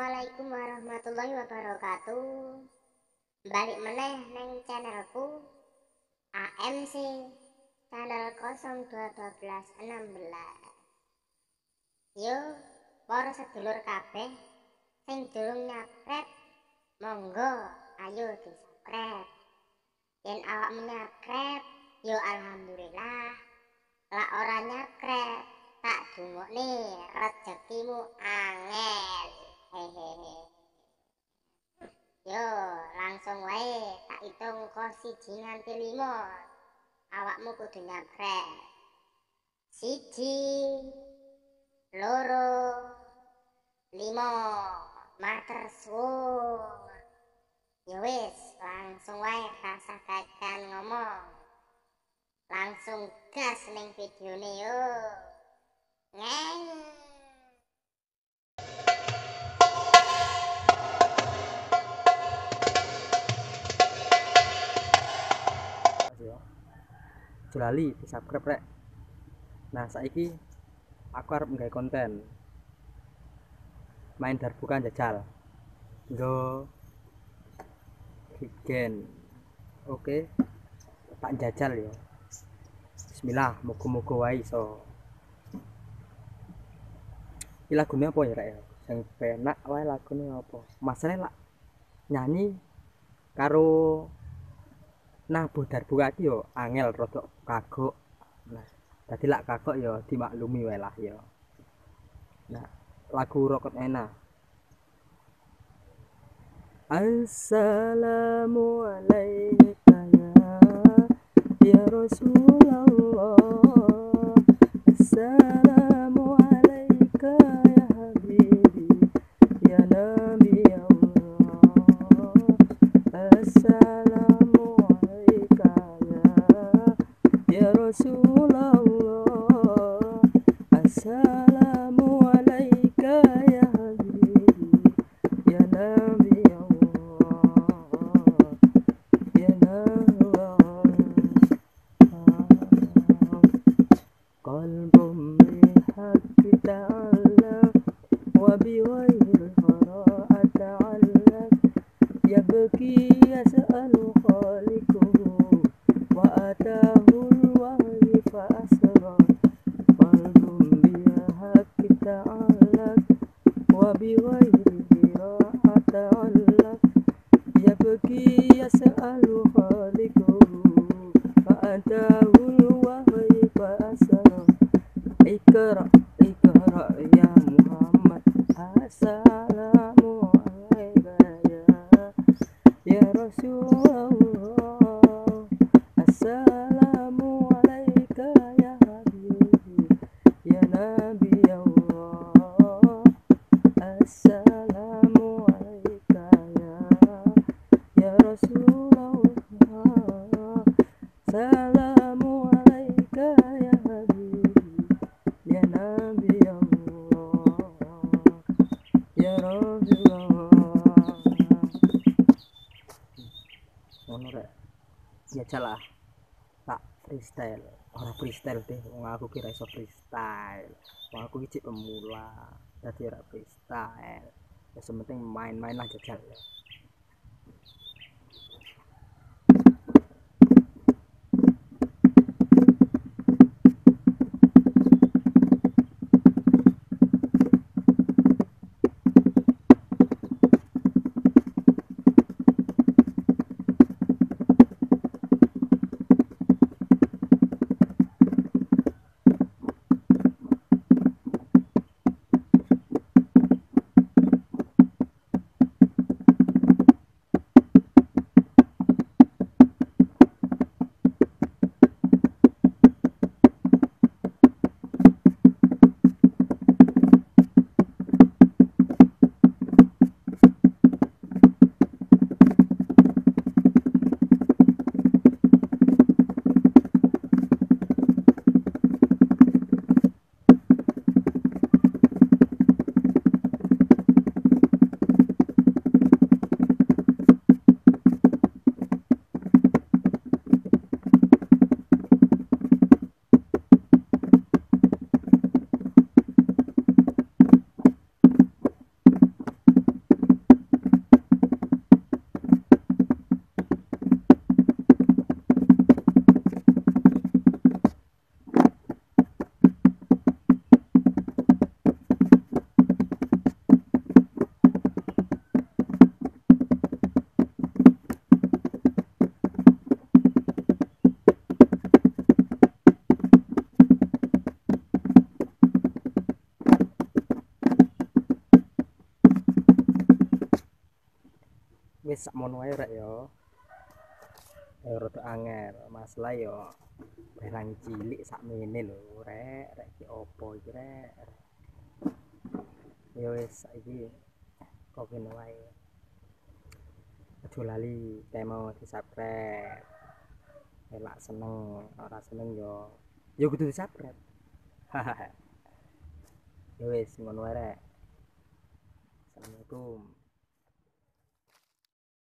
Assalamualaikum warahmatullahi wabarakatuh. Balik meneh neng channelku AMC channel 021216. Yo, para sedulur kabeh sing durung nyabret, monggo ayo di-subscribe. Yen awak nyabret, yo alhamdulillah. Lah ora nyabret, tak dungokne rezekimu angel. Hehehe. Yo, langsung wae tak hitung ko 1 nganti 5. Awakmu kudu nyabret. 1, 2, 5. Matur suwun. Yo wis, langsung wae rasa kakean ngomong. Langsung gas ning videone yo. Ngeng. Lali di subscribe rek. Nah saiki aku harap nggawe konten main Darbuka jajal nggo drigen. Oke, tak jajal ya. Bismillah, muga-muga wae iso. Iki lagune apa ya rek ya? Sing penak wae lagune apa? Masane lak nyanyi karo nabuh Darbuka iki yo angel rada kagok. Nah, dadi lak kagok yo dimaklumi wae lah yo. Nah, lagu rokot enak. Assalamualaikum ya Rasulullah. Assalamualaikum ya habibi ya nabi Allah. Ya Rasulullah, Assalamualaikum ya habibi ya nabi Allah, ya nabi Allah. Qalbum bihaqqi ta'ala wa bighayri qara'a ta'ala yabki yas'alu khaliquhu wa atahu al-wahyi fa asra qalbum bihaqqi ta'ala wa bighayri qira'a ta'ala yabki yas'alu khaliquhu fa atahu al-wahyi fa asra ikra ikra ya Muhammad assalamu ya Rasulullah, Assalamualaikum ya habibi ya nabi Allah, Assalamualaikum ya Rasulullah, Assalamualaikum ya habibi ya nabi Allah, ya Rasulullah. Ngono rek. Ya jalah. Tak freestyle. Ora freestyle deh, wong aku kira iso freestyle. Wong aku iki pemula. Dadi ora freestyle. Ya sementing main-main lah jajal ya. wis sakmono wae rek yo. Rada angel masalah yo barang cilik sakmene lho rek iki opo iki rek. Ya wis saiki kok kene wae. Aja lali mau di-subscribe. Elak seneng, ora seneng yo kudu di-subscribe. Ya wis ngono wae rek. Assalamualaikum.